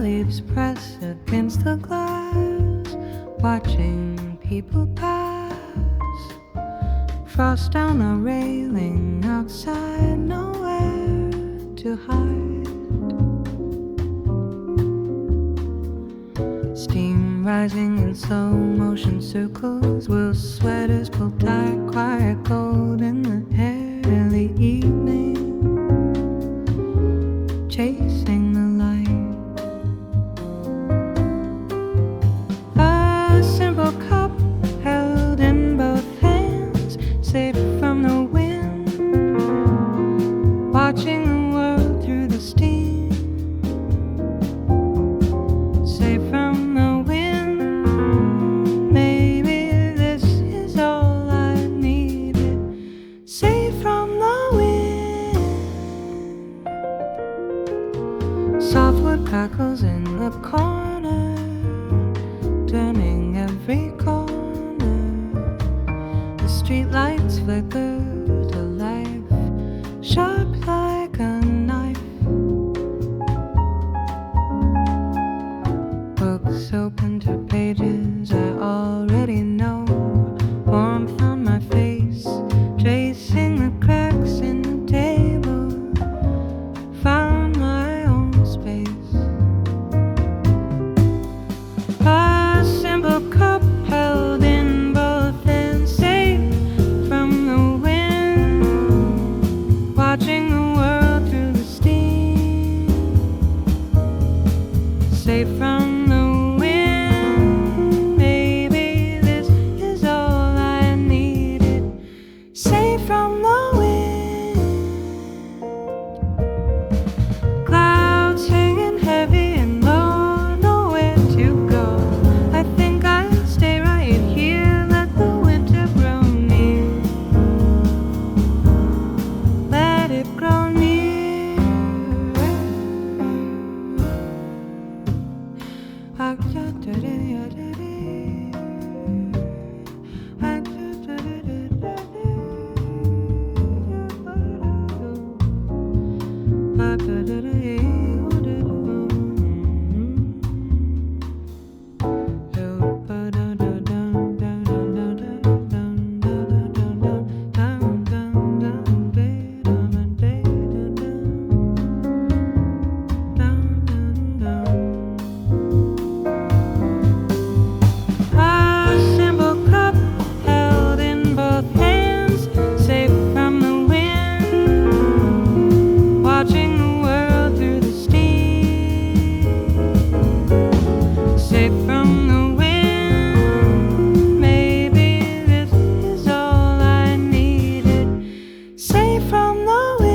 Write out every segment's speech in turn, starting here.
leaves press against the glass, watching people pass. Frost down the railing outside, nowhere to hide. Steam rising in slow motion circles, will sweaters pull tight, quiet cold in the air in the evening, chasing the light. A simple cup held in both hands, safe from the wind, watching the world through the steam, safe from the wind. Maybe this is all I needed, safe from the wind. Softwood crackles in the corner, turning every corner. The street lights flicker to life, sharp like a knife. Books open to pages I already know, warmth on my face, tracing the cracks in the table. Found my own space. A simple cup held in both hands, safe from the wind, watching the world through the steam, safe from the wind. Maybe this is all I needed, safe from the wind. Clouds hanging heavy and low, nowhere to go. I think I'll stay right here, let the winter grow near, let it grow near. A simple cup held in both hands, safe from the wind, watching the world through the steam, safe from the wind. Maybe this is all I needed, safe from the wind.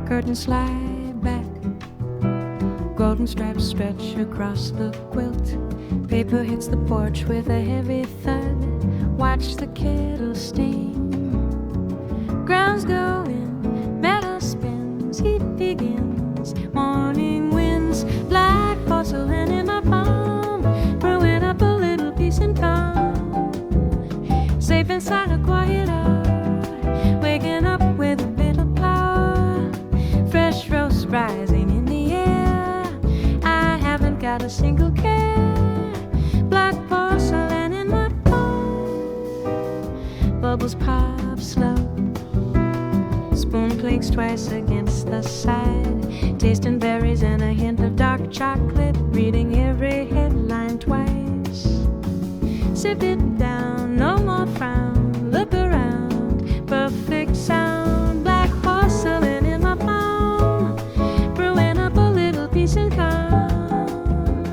Curtains slide back, golden stripes stretch across the quilt. Paper hits the porch with a heavy thud. Watch the kettle steam. Grounds going, metal spins, heat begins. Morning winds, black porcelain in my palm, brewing up a little peace and calm. Safe inside a quiet hour, waking up with a bit of power. Fresh roast rising in the air. I haven't got a single care. Black porcelain in my palm. Bubbles pop slow. Spoon clinks twice against the side. Tasting berries and a hint of dark chocolate. Reading every headline twice. Sip it down, no more frown. Look around, perfect sound. Black porcelain in my palm, brewing up a little peace and calm.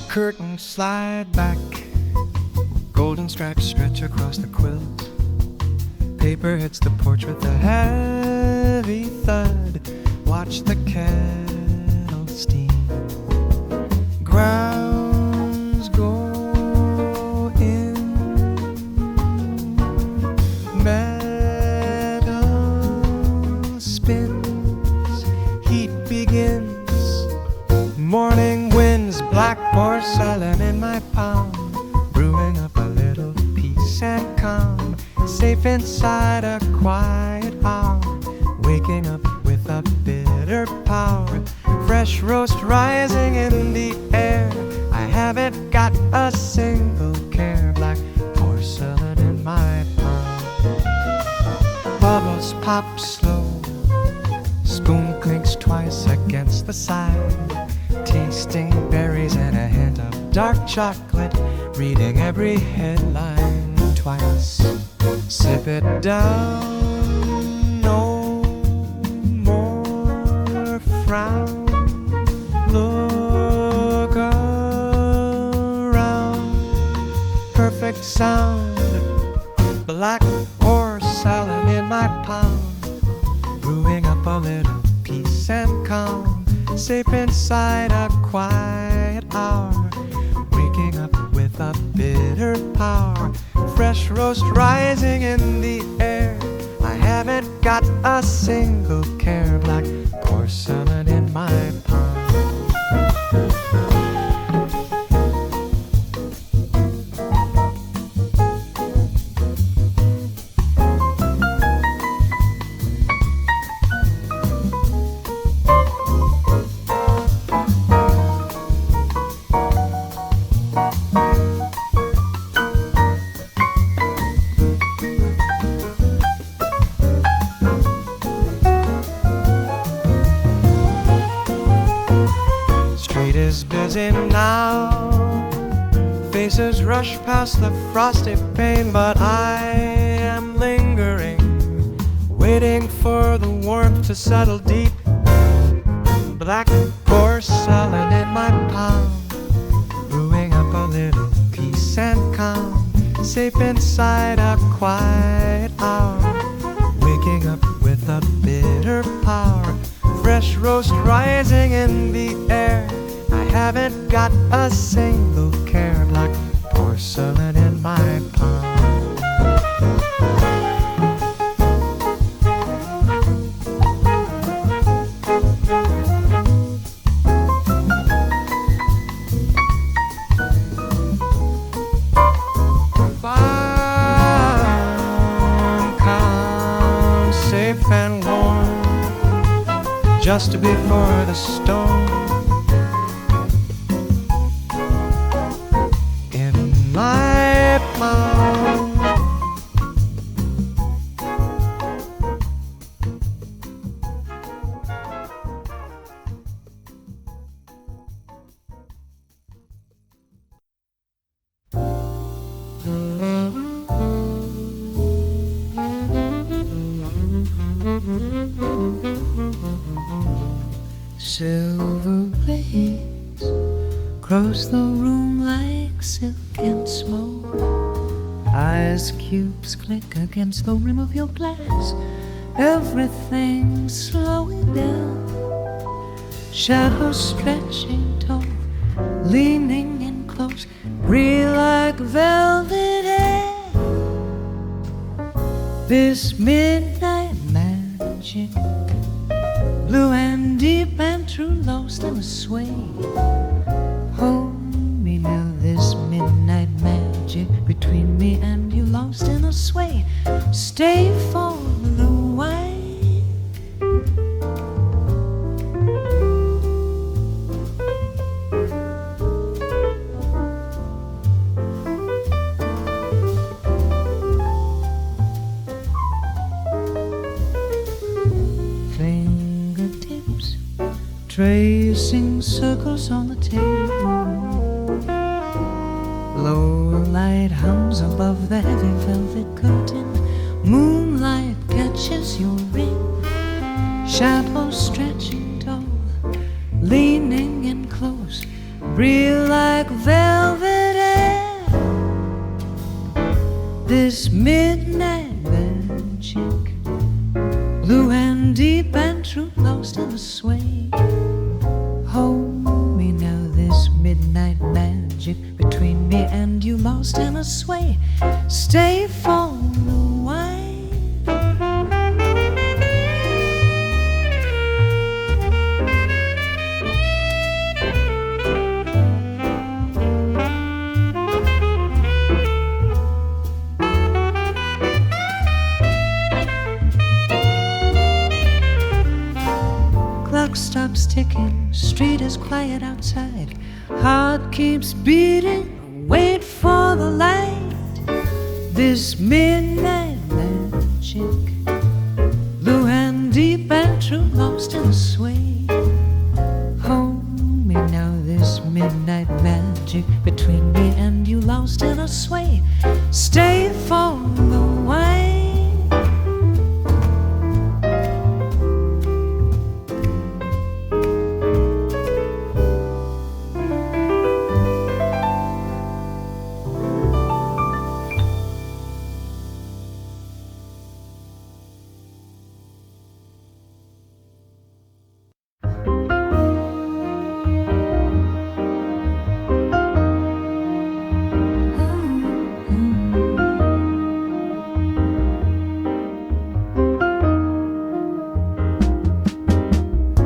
Curtains slide back, golden stripes stretch across the quilt. Paper hits the porch with a heavy thud. Watch the kettle steam. Grounds go in. Metal spins. Heat begins. Morning winds, black porcelain in my palm, brewing up a little peace and calm. Safe inside a quiet hour, waking up with a bitter power. Fresh roast rising in the air. I haven't got a single care. Black porcelain in my palm. Bubbles pop slow. Spoon clinks twice against the side. Tasting berries and a hint of dark chocolate. Reading every headline twice. Sip it down, no more frown. Look around, perfect sound. Black porcelain in my palm, brewing up a little peace and calm. Safe inside a quiet hour, waking up with a bitter power. Fresh roast rising in the air. I haven't got a single care. Black porcelain in my palm. Busy now, faces rush past the frosty pane, but I am lingering, waiting for the warmth to settle deep. Black porcelain in my palm, brewing up a little peace and calm. Safe inside a quiet hour, waking up with a bitter power. Fresh roast rising in the air. I haven't got a single care. Black porcelain in my palm. Farm calm, safe and warm, just before the storm. Silver blades cross the room like silk and smoke. Ice cubes click against the rim of your glass. Everything's slowing down. Shadows stretching tall, leaning in close, breathe like velvet air. This midnight magic, blue and deep and true, lost in a sway. Hold me now, this midnight magic between me and you, lost in a sway. Stay for the while. Fingertips tracing circles on the table. Lower Starlight hums above the heavy velvet curtain. Moonlight catches your ring. Shadows stretching tall, leaning in close, real like velvet air. This midnight magic, blue and deep and true, lost in the sway. Hold me now, this midnight magic between me and you, lost in a sway. Stay for the wine. Clock stops ticking, street is quiet outside. Heart keeps beating, wait for the light. This midnight magic, blue and deep and true, lost in the sway. Hold me now, this midnight magic between me and you, lost in a sway. Stay for the wine.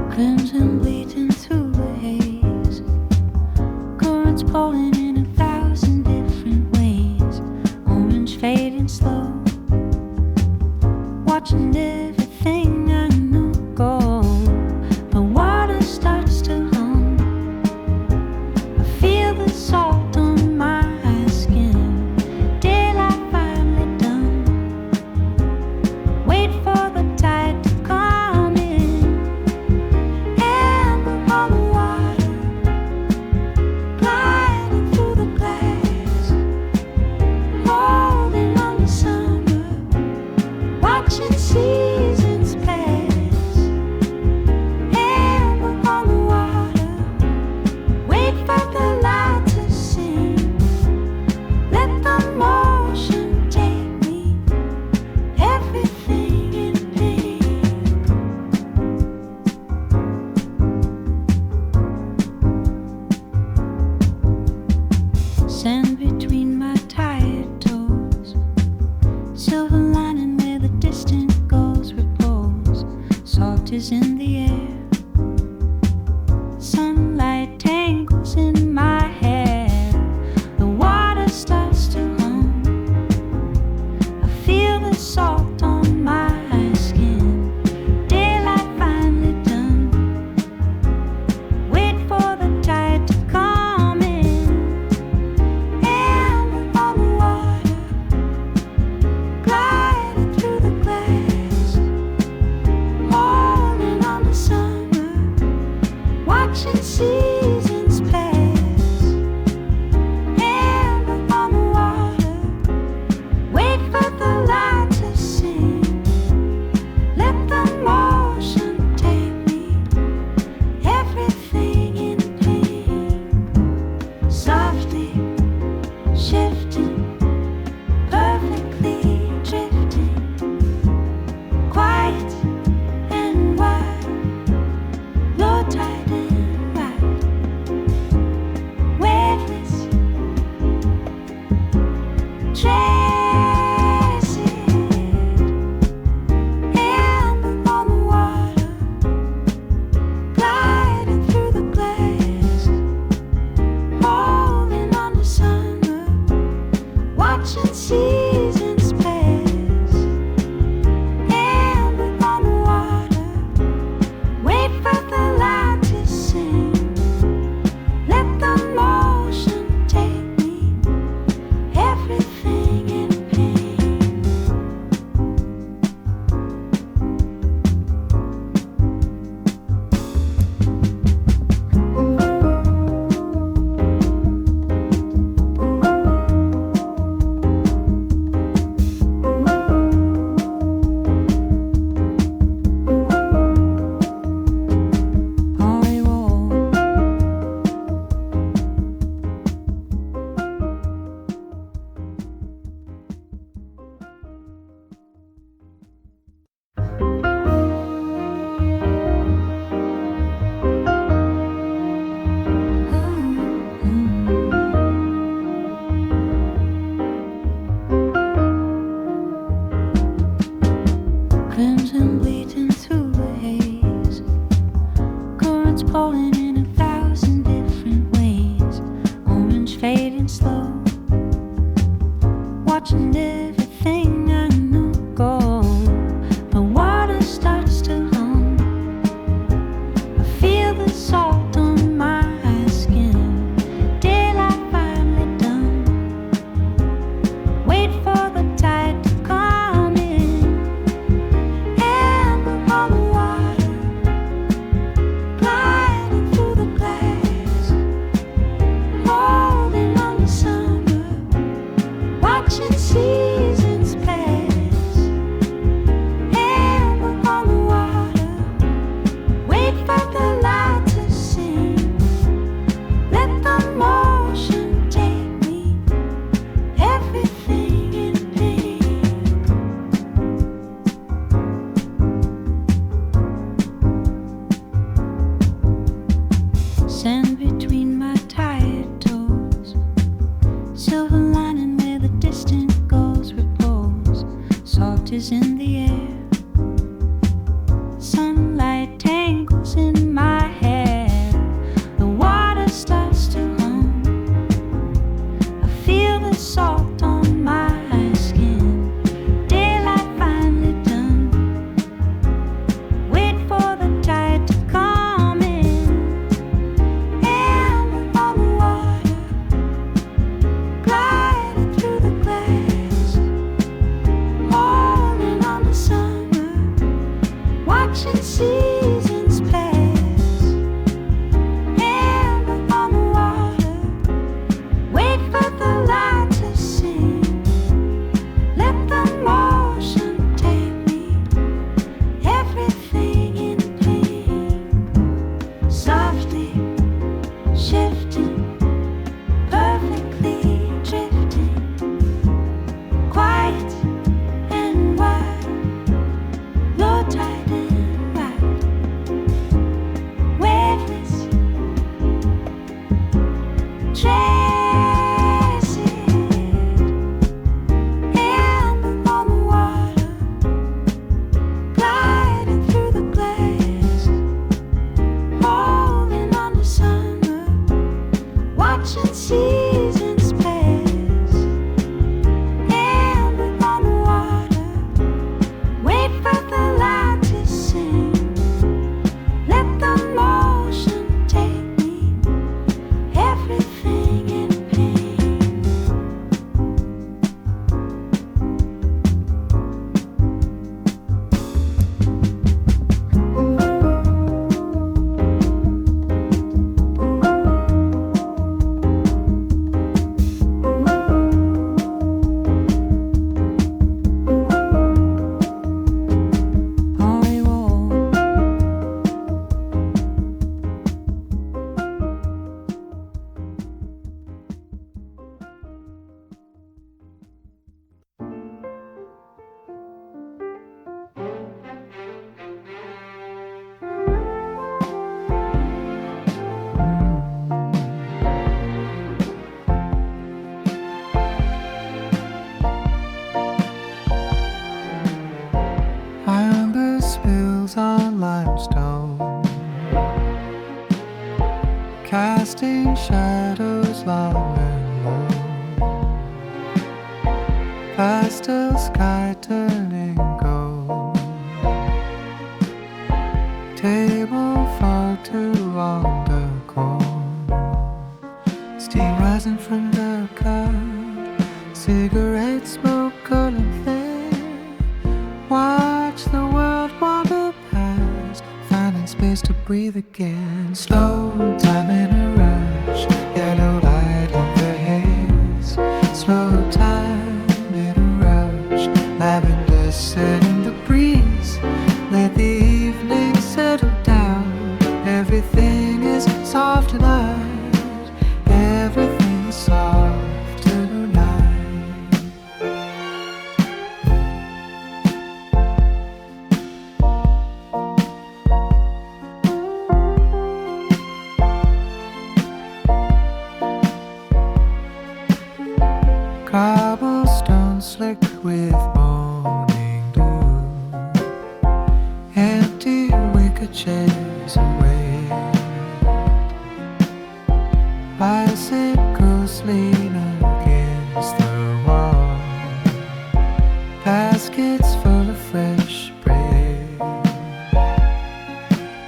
Crimson bleeding through the haze, currents pulling in 1,000 different ways. Orange fading slow, watching everything I know go. The water starts to hum, I feel the salt on my skin. Daylight finally done, wait for the tide to come in. On the water, gliding through the glass, holding on to summer, watching seasons pass. Amber on the water, wait for the light to sing. Let the motion take me, everything in pink. Sand between my tired toes, silver lining where the distant gulls repose. Salt is in the air, sunlight tangles in my hair. The water starts to hum, I feel the salt on my skin. Daylight finally done, wait for the tide to come in. Amber on the water, gliding through the glass, holding on to summer, watching seasons pass. Amber on the water, wait for the light to sing. Let the motion take me, everything in pink. Softly shifting, perfectly drifting, quiet and wild, low tide and wide, waveless, trace it. Amber on the water, gliding through the glass, holding on to summer, watching seasons pass. Amber on the water, wait for the light to sing. Let the motion take me, everything in pink. casting shadows long and low, pastel sky turning gold, table far too on the cold, steam rising from the cup, cigarette smoke curling thin, watch the world wander past, finding space to breathe again. Slow time in a rush, yellow light on the haze. Slow time in a rush, lavender setting the breeze. Let the evening settle down. Everything is soft tonight. Everything is soft tonight. Cobblestone slick with morning dew, empty wicker chairs away, bicycles lean against the wall, baskets full of fresh bread.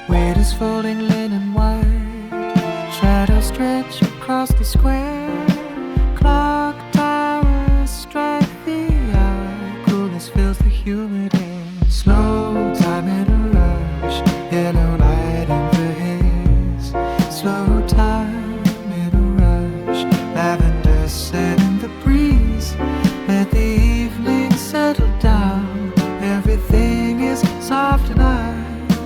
Waiters folding linen white, shadows stretch across the square. Clock towers strike the eye, coolness fills the humid air. Slow time in a rush, yellow light in the haze. Slow time in a rush, lavender set in the breeze. Let the evening settle down. Everything is soft tonight.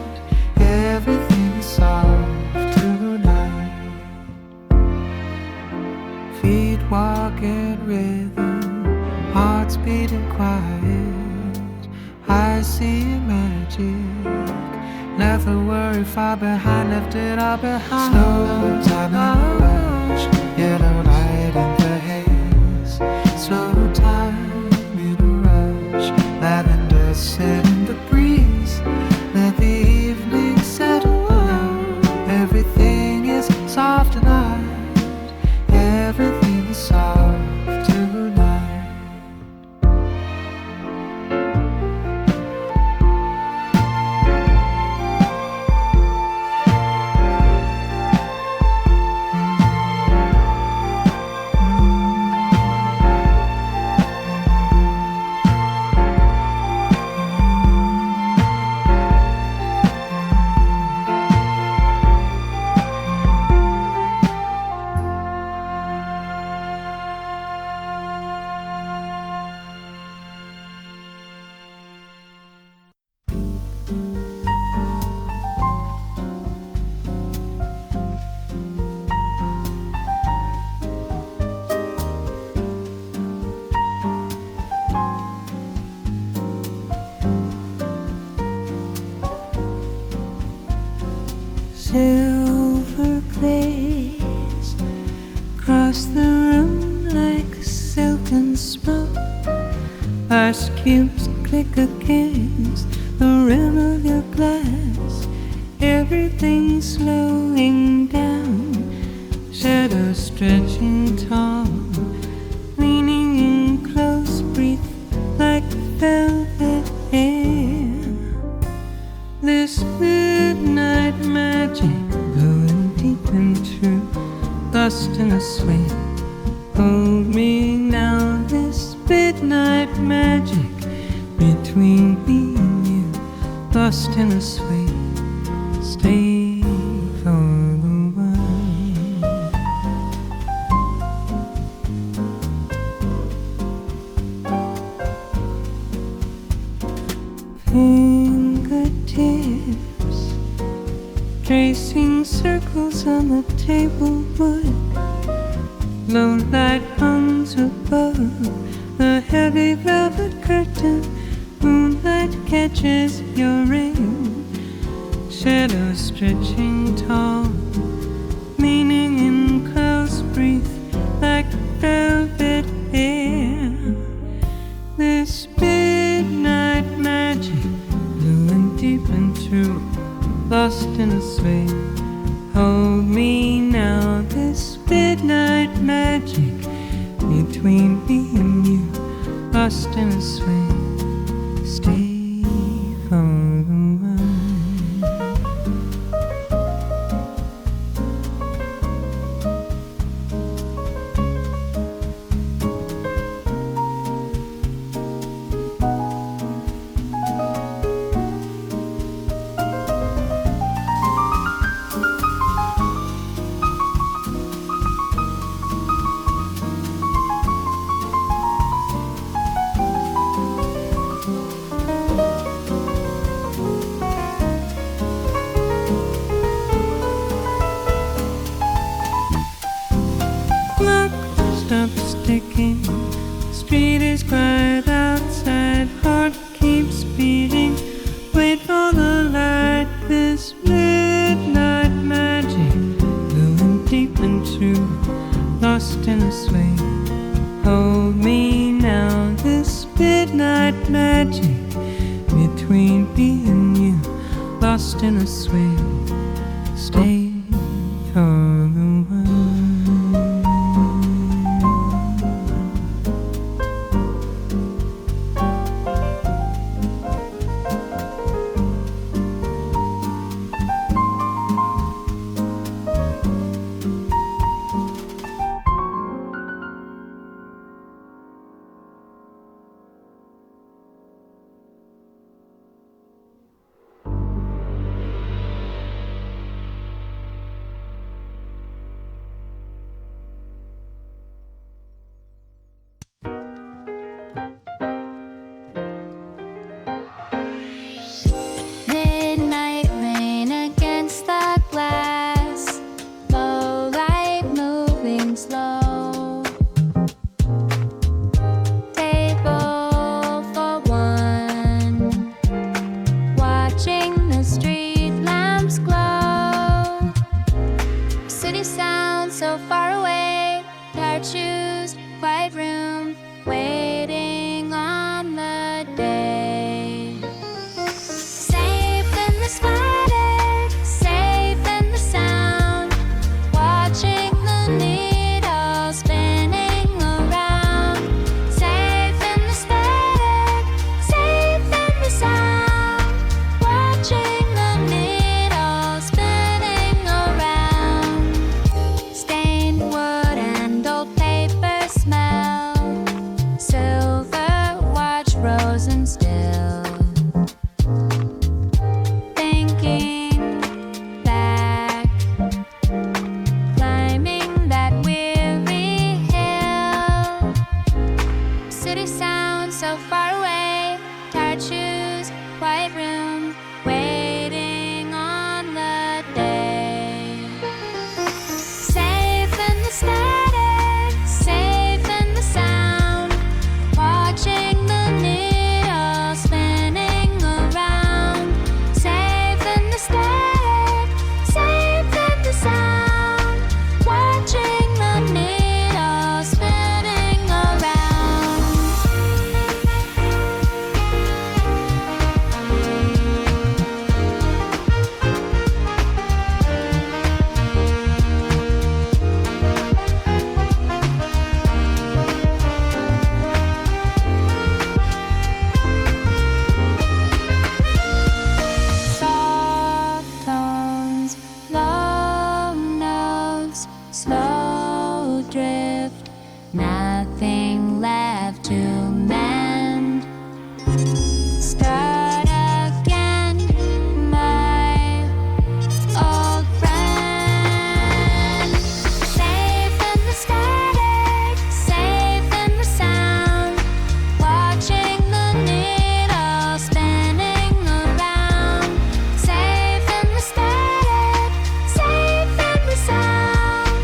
Everything is soft tonight. Feet walk in rhythm, hearts beating quiet. I see magic. Left the worry far behind, left it all behind. Slow time in a rush, yellow light in the haze. Slow time in a rush, lavender set in the breeze. Let the evening settle down. Everything is soft tonight. Everything is soft tonight. Silver glaze across the room like silken smoke. Ice cubes click against the rim of your glass. Everything's slowing down. Shadows stretching tall, leaning in close, breathe like velvet air. This midnight magic, blowing deep and true, lost in a sway. Hold me now, this midnight magic between me and you, lost in a sway. Stay for the while. Fingertips tracing circles on the table wood. Low light hangs above the heavy velvet curtain. Moonlight catches your ring. Shadows stretching tall, leaning in close, breathe like velvet air. This midnight magic, blue and deep and true, lost in a sway. Hold me now, this midnight magic between me and you, lost in a sway. Stay for the while. Stops ticking, street is quiet outside, heart keeps beating, wait for the light. This midnight magic, blue and deep and true, lost in a sway. Hold me now, this midnight magic between me and you, lost in a sway. Stay for the while. so far away. Tired shoes, quiet room, waiting on the day. Safe in the static, safe in the sound, watching the needle spinning around. Safe in the static, safe in the sound, watching the needle spinning around. Soft tones, low notes, slow drift, nothing left to mend. Start again, my old friend. Safe in the static, safe in the sound, watching the needle spinning around. Safe in the static, safe in the sound,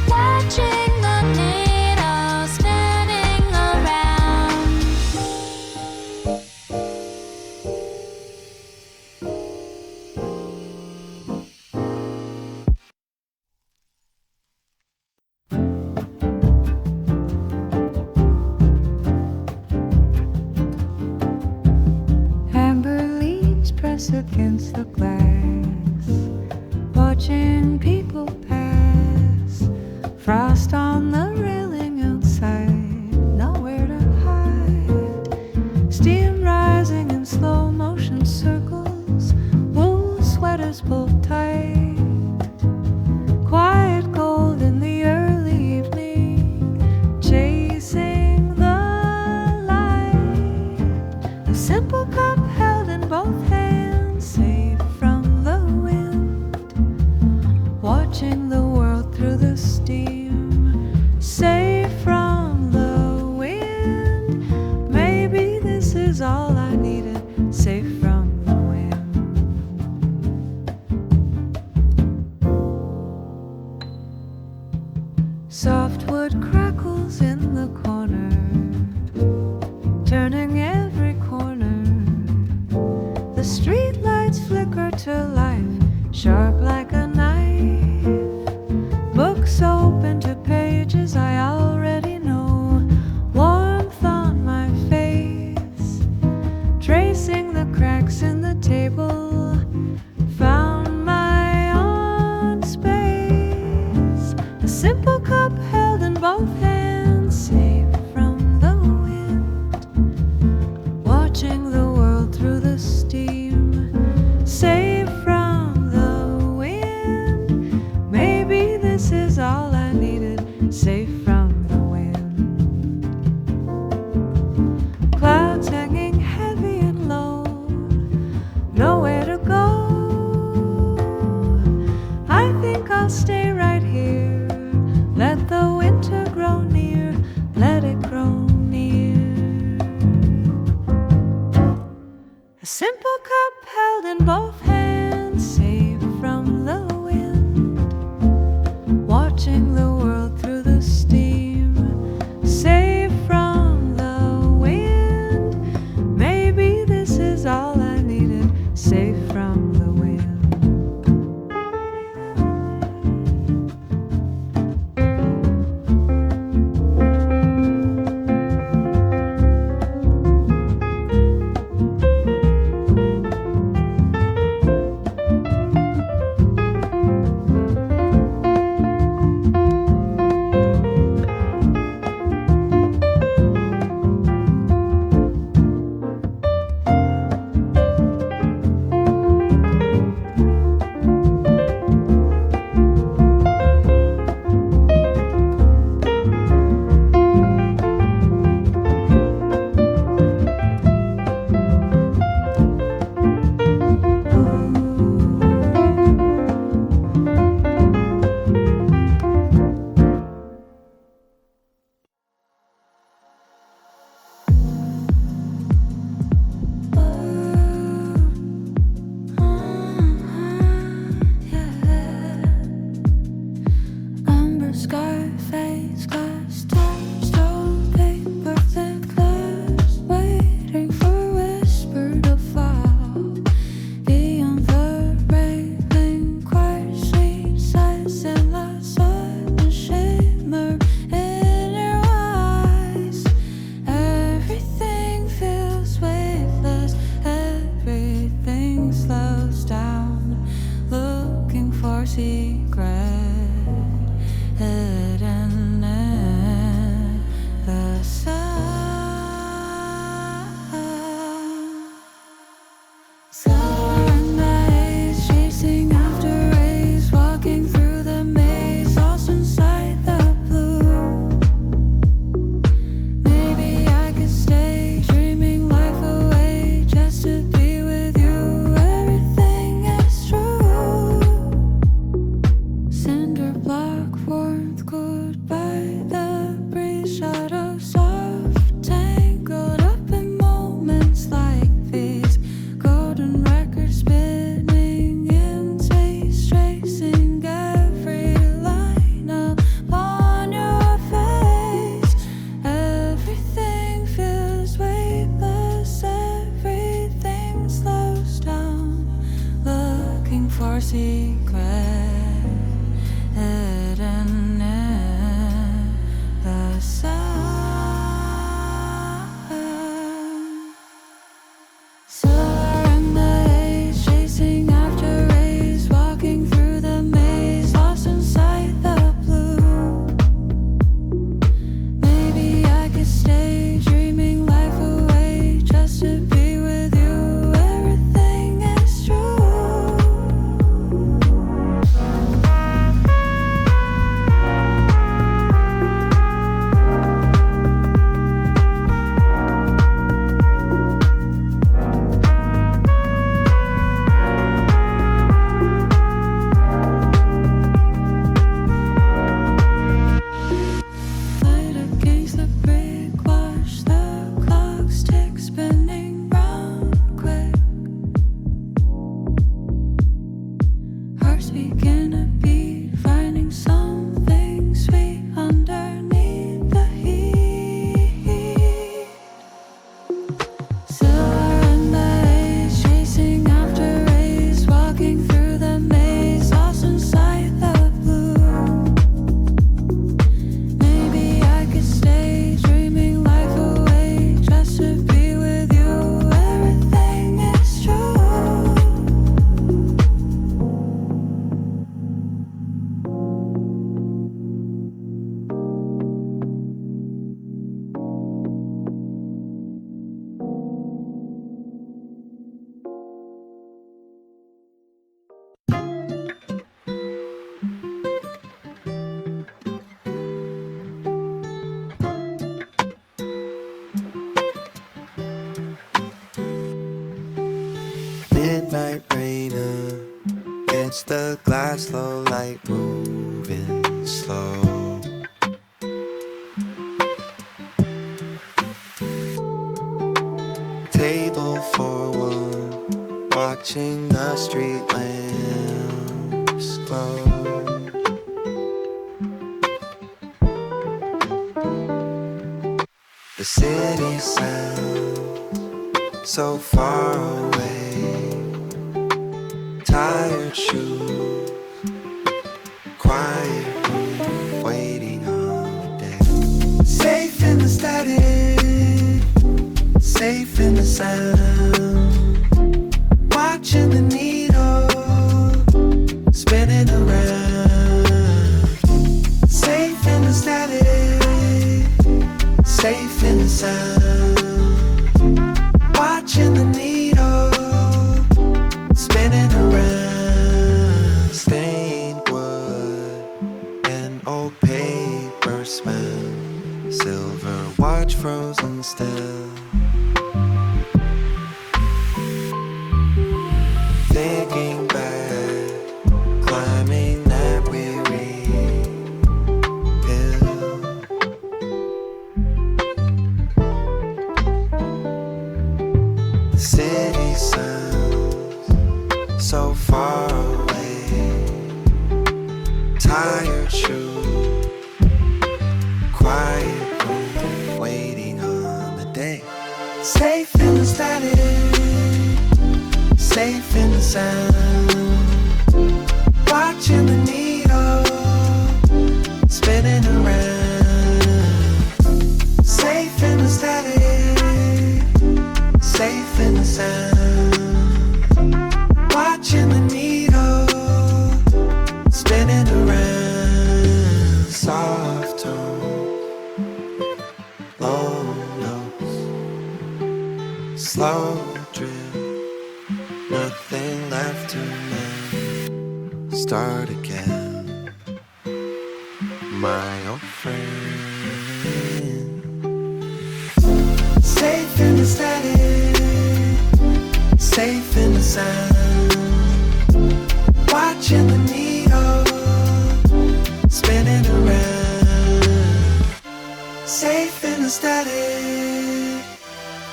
watching the needle spinning around. Amber leaves press against the glass, watching people pass. Frost on the railing outside, nowhere to hide. Steam rising in slow motion circles, wool sweaters pulled tight. Quiet gold in the early evening, chasing the light. A simple cup held in both hands, safe from the wind, watching the world through the steam, safe from the wind. Maybe this is all I needed, safe from the wind. Softwood crackles in the corner, turning every corner. The street lights flicker to life, sharp like a knife. Books open to pages I already know. Warmth on my face, tracing the cracks in the table. Found my own space. A simple cup held in both hands, safe from the wind, watching the world through the steam, safe from the wind. Maybe this is all I needed, safe from the wind. Clouds hanging heavy and low, nowhere to go. I think I'll stay right here, let the winter grow near, let it grow near. A simple cup held in both hands, safe from the wind, watching the world through the steam, safe from the wind. Maybe this is all I needed, safe from the wind. secret hidden in the sun. Silver in the haze, chasing after rays, walking through the maze, lost inside the blue. Maybe I could stay dreaming life away just to be with you. Everything is true. Fight against the brick, watch the clocks tick, spinning round quick. Hearts begin to beat, finding something sweet underneath the heat. Silver in the haze, chasing after rays, walking through the maze, lost inside the blue. Maybe I could stay dreaming life away just to be with you. Everything is true. Midnight rainer, against the glass, low light moving slow. Table for one, watching the street lamps glow. The city sounds so far away. Tired shoes, quiet room, waiting on the day. Safe in the static, safe in the sound. Watching the needle spinning around. Safe in the static, safe in the sound. Watching the needle spinning around. Stained wood and old paper smell. Silver watch frozen still. Thinking back, climbing that weary hill. The city sounds so far away. Tired shoes, quiet room, waiting on the day. Safe in the static, safe in the sound. Watching the needle spinning around. Safe in the static, safe in the sound. Watching the needle spinning around. Soft tones, low notes, slow drip, nothing left to mend. Start again, my old friend. Safe in the static, safe in the sound. Watching the needle spinning around. Safe in the static,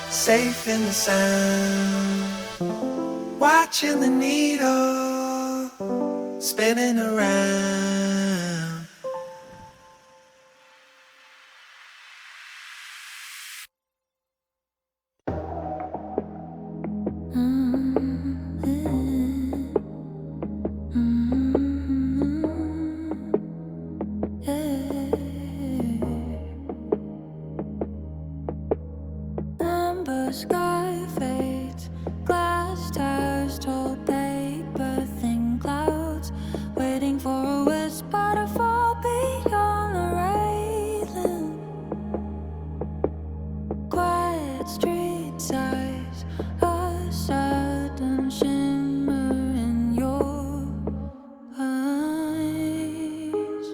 safe in the sound. Watching the needle spinning around. December sky fades, glass towers, told paper, thin clouds, waiting for a whisper to fall beyond the railing. Quiet street sighs, a sudden shimmer in your eyes.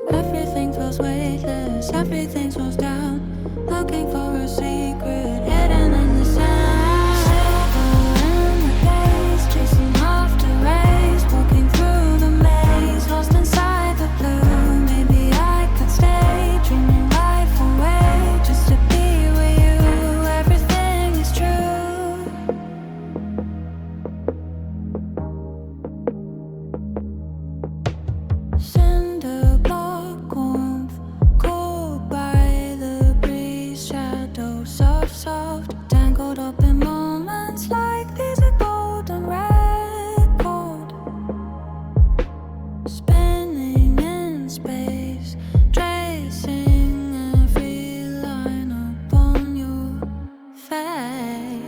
Everything feels weightless, everything slows down, looking for a secret hidden in the sound. Silver in the gaze, chasing after rays, walking through the maze, lost inside the blue. Maybe I could stay, dreaming life away, just to be with you. Everything is true. Cinder block warmth, cooled by the breeze, shadows soft, tangled up in moments like these, a golden record, spinning in space, tracing every line upon your face.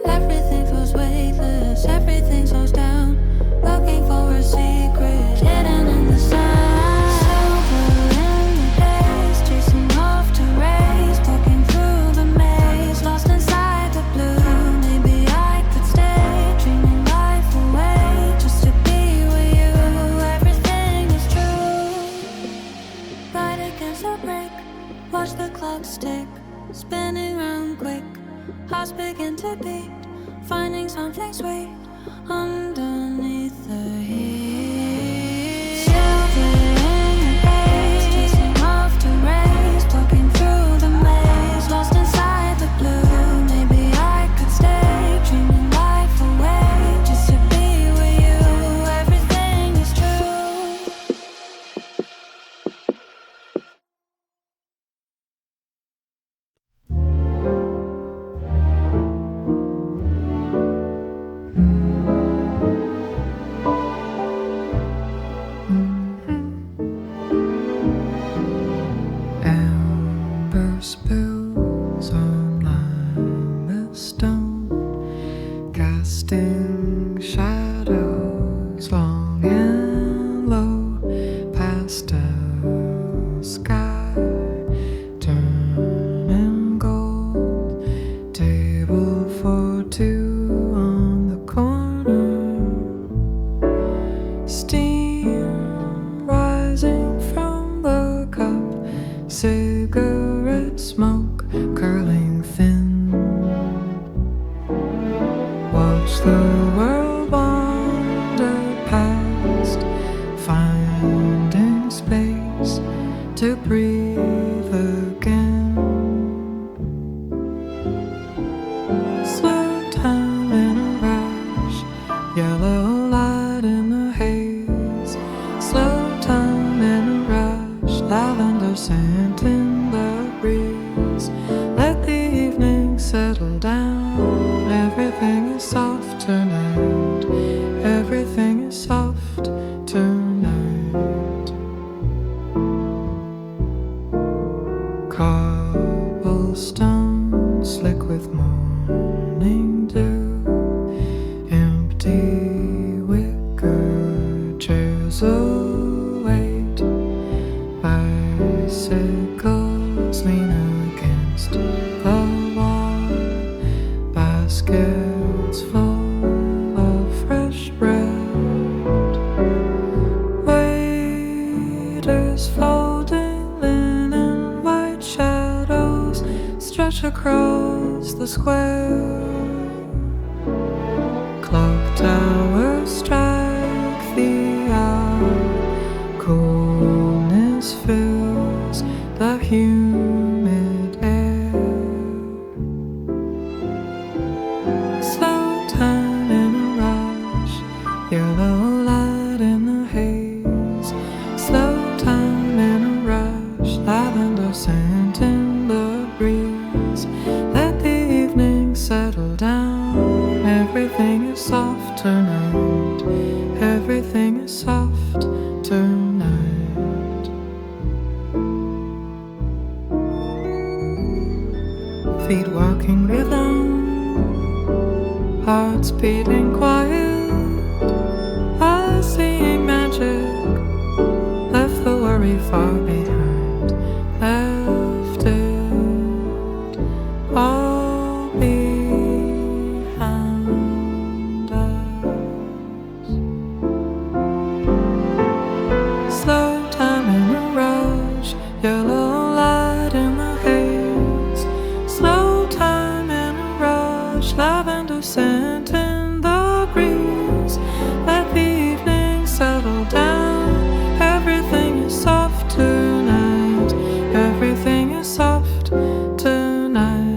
Everything feels weightless, everything slows down, looking for a secret hidden in the sound. Silver in the haze, chasing after rays, walking through the maze, lost inside the blue. Maybe I could stay, dreaming life away, just to be with you. Everything is true. Right against the break, watch the clocks tick, spinning round quick, hearts begin to beat, finding something sweet underneath the heat. Silver in the haze, chasing after rays, walking through the maze, lost inside the blue. Maybe I could stay, dreaming life away, just to be with you. Everything is true. Amber spills on limestone, casting shadows long and low, pastel sky, turning gold, table for two on the corner, steam rising from the cup, cigarette smoke curling thin. Watch the world wander past, finding space to breathe again. Slow time in a rush, yellow light in the haze. Slow time in a rush, lavender scent in the breeze. Let the evening settle down, everything is soft tonight. Everything is soft tonight. Cobblestone slick with morning dew, empty wicker chairs await, bicycles lean against the wall, baskets full of fresh bread, waiters folding linen, white shadows stretch across the square. Clock towers strike the hour, coolness fills the humid air. Slow time in a rush, yellow light in the haze. Slow time in a rush, lavender scent in the breeze. Let the evening settle feet walking rhythm, hearts beating quiet, eyes seeing magic, left the worry far behind, left it all behind us. Slow time in a rush, yellow light in the haze. Slow time in a rush, lavender scent in the breeze. Let the evening settle down. Everything is soft tonight. Everything is soft tonight.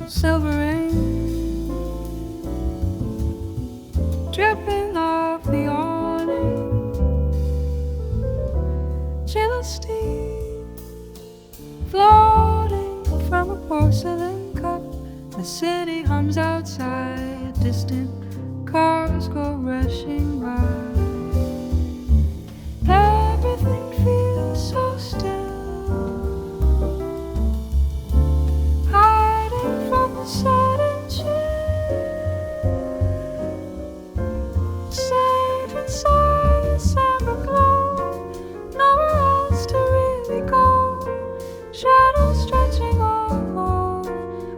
Silver rain dripping off the awning, chill steam floating from a porcelain cup. The city hums outside, distant cars go rushing by. Everything feels so still, hiding from the sudden chill, safe inside the summer glow, nowhere else to really go. Shadows stretching along,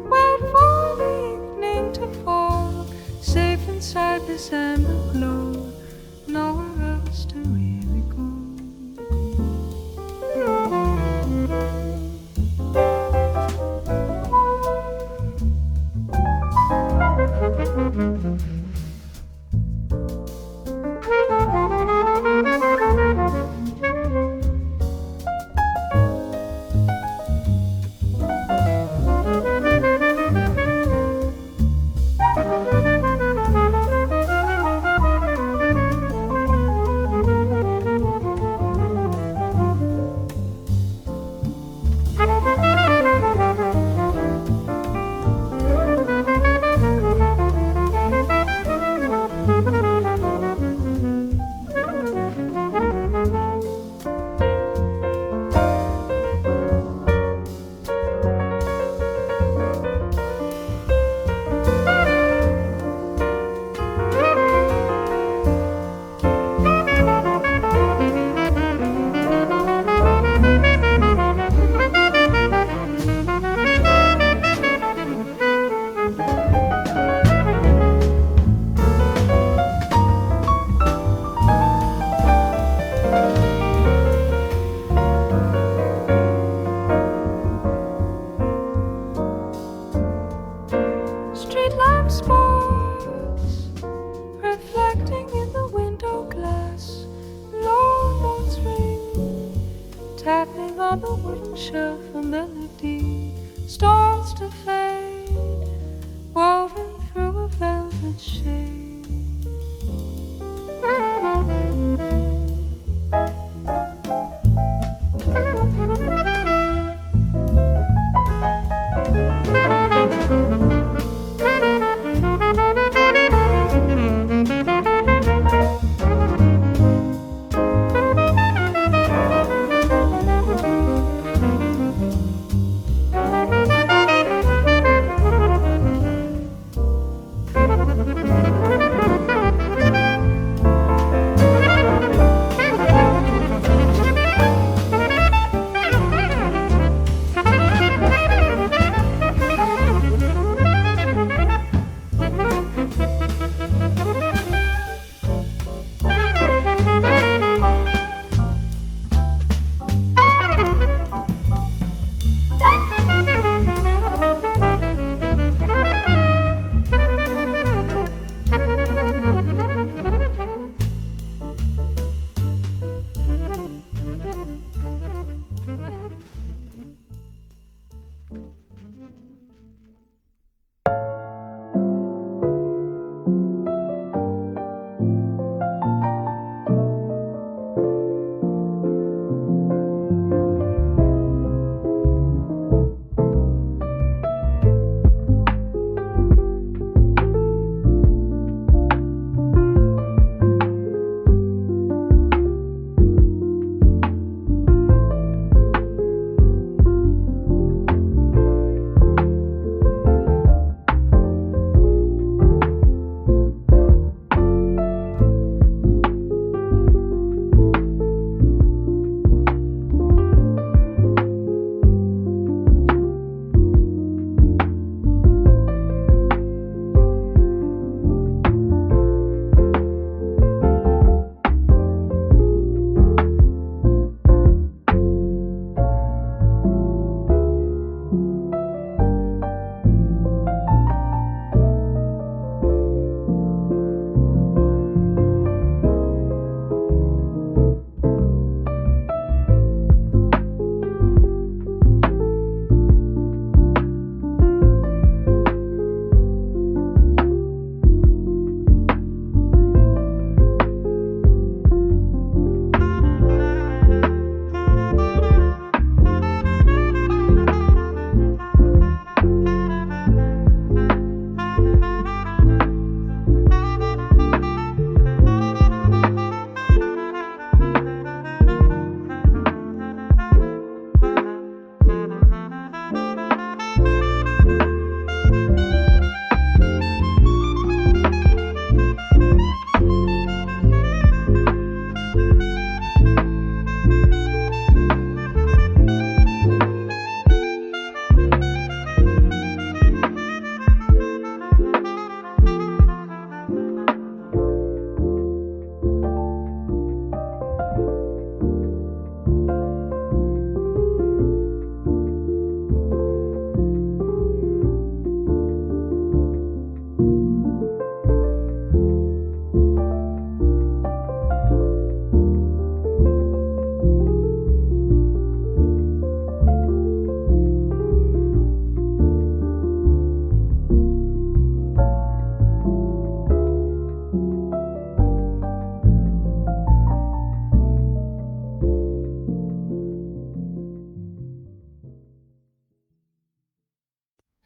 wait for the evening to fall, safe inside the summer glow, nowhere else to really go. Street lamp sparks reflecting in the window glass. Low notes ring, tapping on the wooden shelf. A melody starts to fade, woven through a velvet shade. Thank you.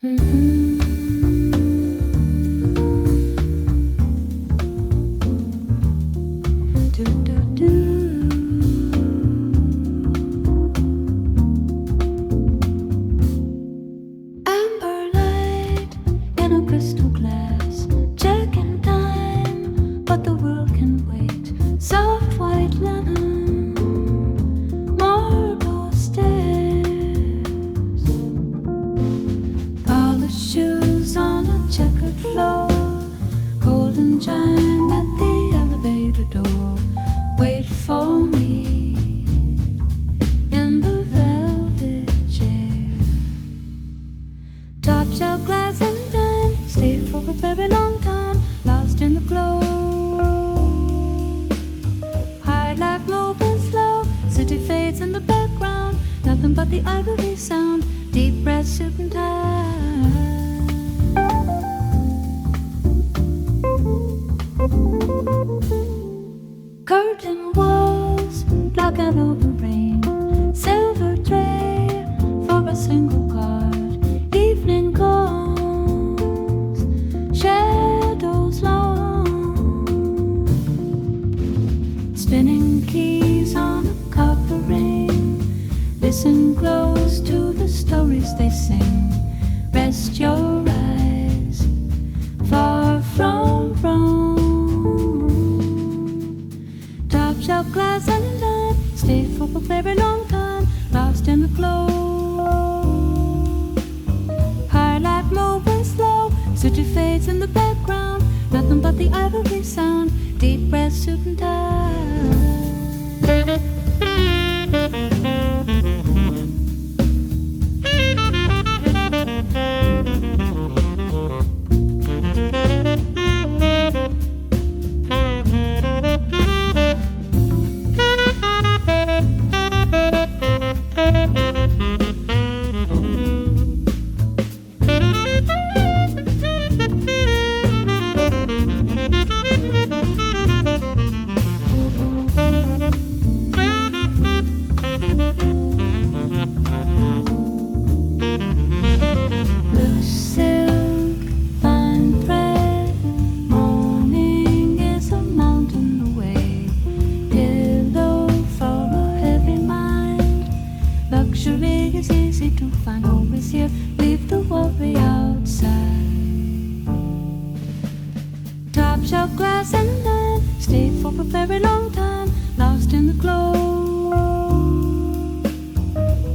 Amber light in a crystal glass, checking time, but the world can wait. Soft white linen, marble stairs, polished shoes on a checkered floor, golden chime at the elevator door. Wait for me in the velvet chair. Top shelf glass and dime, stay for a very long time, lost in the glow. High life moving slow, city fades in the background, nothing but the ivory sound, deep breath, suit and tie. Curtain walls block out all the rain, silver tray for a single card, evening calls, shadows long, spinning keys on a copper ring. Listen close to the stories they sing. Rest your eyes far from Rome. Top shelf glass and dime, stay for a very long time, lost in the glow. High life moving slow, city fades in the background, nothing but the ivory sound, deep breath, suit and tie. Blue silk, fine thread, morning is a mountain away. Pillow for a heavy mind, luxury is easy to find, always here, leave the worry outside. Top shelf glass and dime, stay for a very long time, lost in the glow.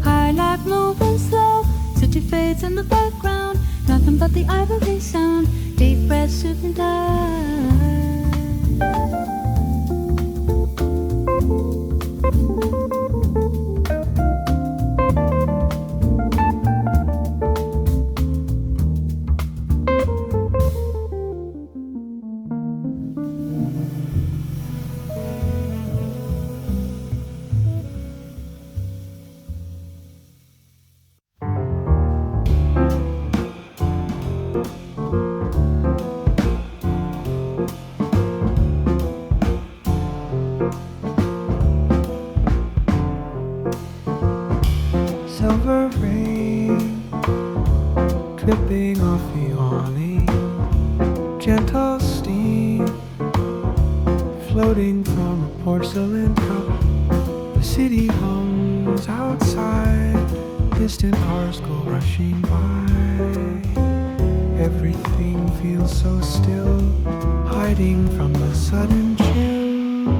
High life moving slow, city fades in the background, nothing but the ivory sound, deep breath, suit and tie. Silver rain dripping off the awning, gentle steam floating from a porcelain cup. The city hums outside, distant cars go rushing by. Everything feels so still, hiding from the sudden chill.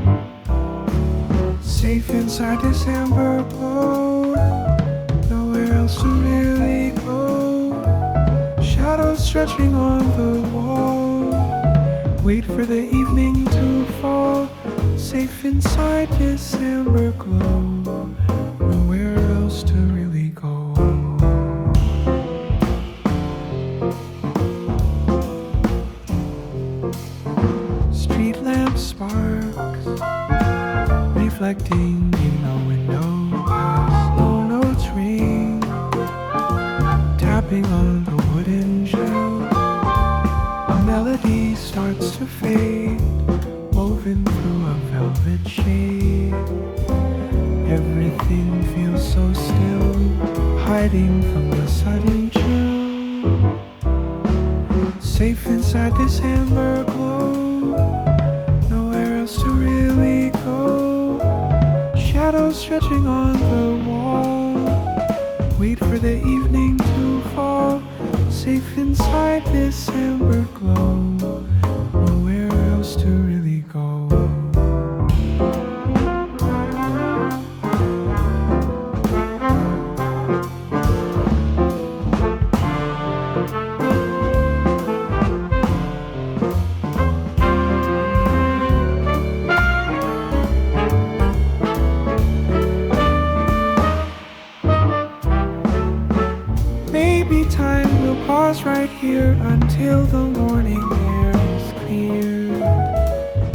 Safe inside this amber glow, nowhere else to really go. Shadows stretching on the wall, wait for the evening to fall. Safe inside this amber glow, nowhere else to really go. Street lamp sparks reflecting in the window. Low notes ring, tapping on the wooden shelf. A melody starts to fade, woven through a velvet shade. Everything feels so still, hiding from the sudden chill. Safe inside this amber glow, nowhere else to really go. Shadows stretching on the wall, wait for the evening to fall. Safe inside this amber glow, nowhere else to really go. Maybe time will pause right here until the morning air is clear.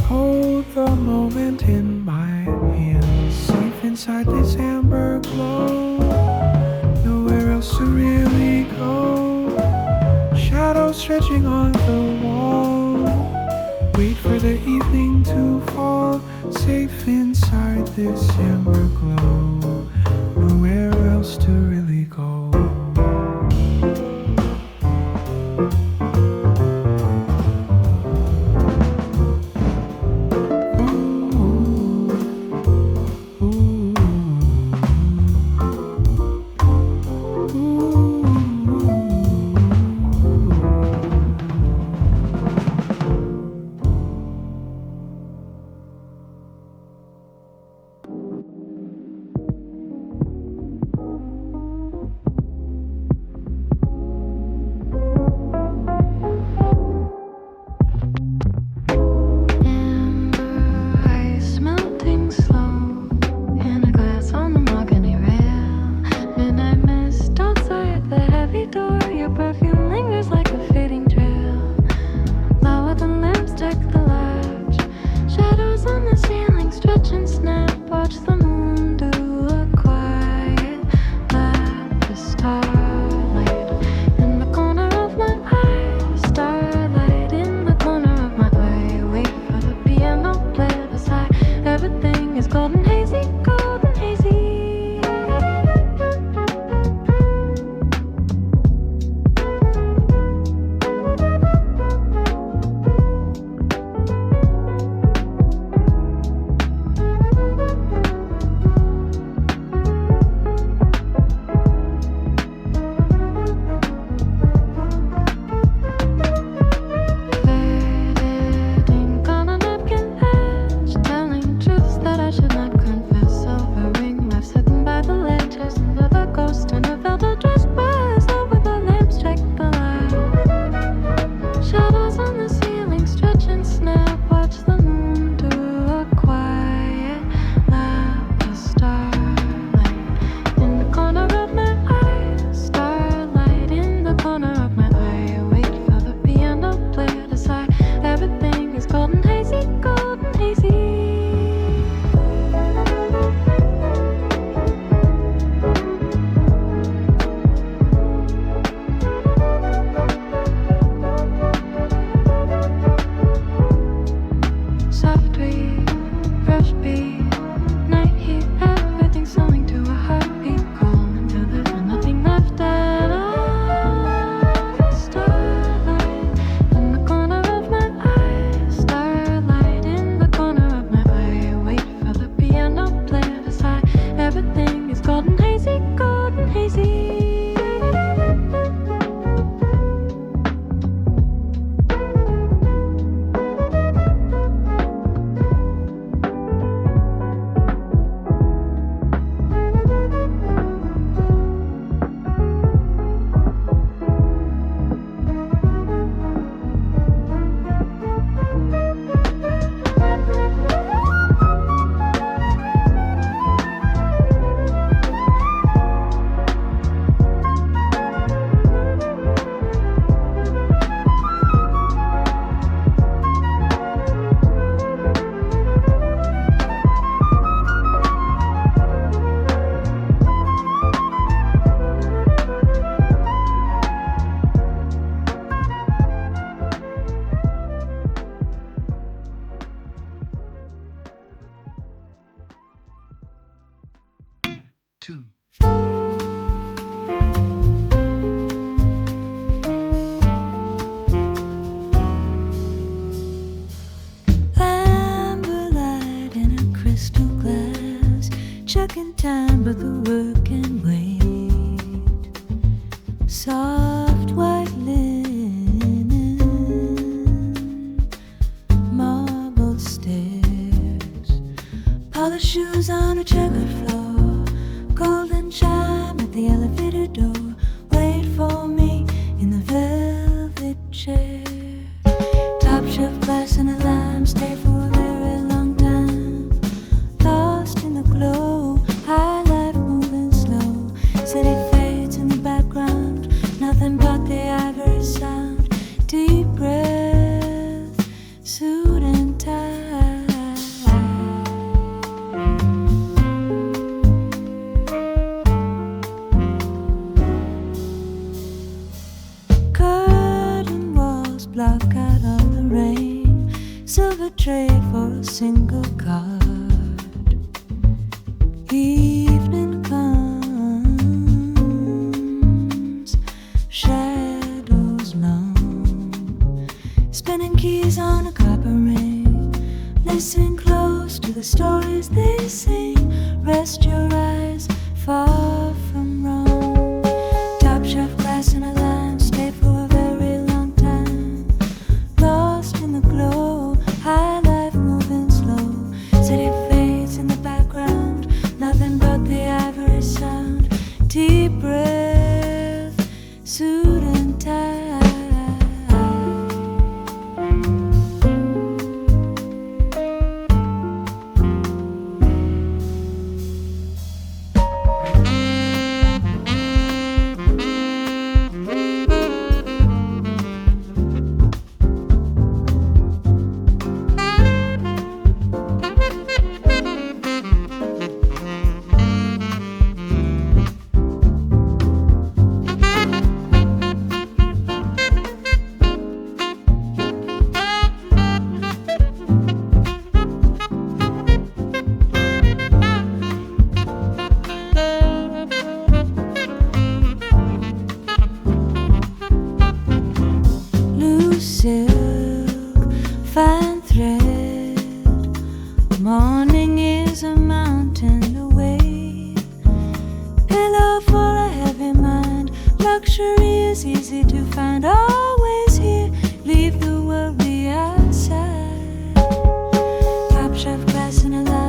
Hold the moment in my hands, safe inside this amber glow, nowhere else to really go. Shadows stretching on the wall, wait for the evening to fall. Safe inside this amber glow, nowhere else to really go. Soft white linen, marble stairs, polished shoes on a checkered floor, golden chime at the elevator door. Wait for me in the velvet chair. Top shelf glass and a lime, stay for a very long time. Lost in the glow, highlight moving slow. City fades in the background, nothing but the ivory sound. Deep breath, suit and tie. Curtain walls block out all the rain. Silver trade for a single card. Evening comes, shadows long. Spinning keys on a copper ring. Listen close to the stories they sing. Rest your eyes far from wrong. Top shelf glass and a lime, stay for a very long time. Lost in the glow, high life moving slow. City fades in the background, nothing but the ivory sound. Deep breath, suit and tie. Silk, fine thread. Morning is a mountain away. Pillow for a heavy mind. Luxury is easy to find. Always here, leave the worry outside. Top shelf glass and a light.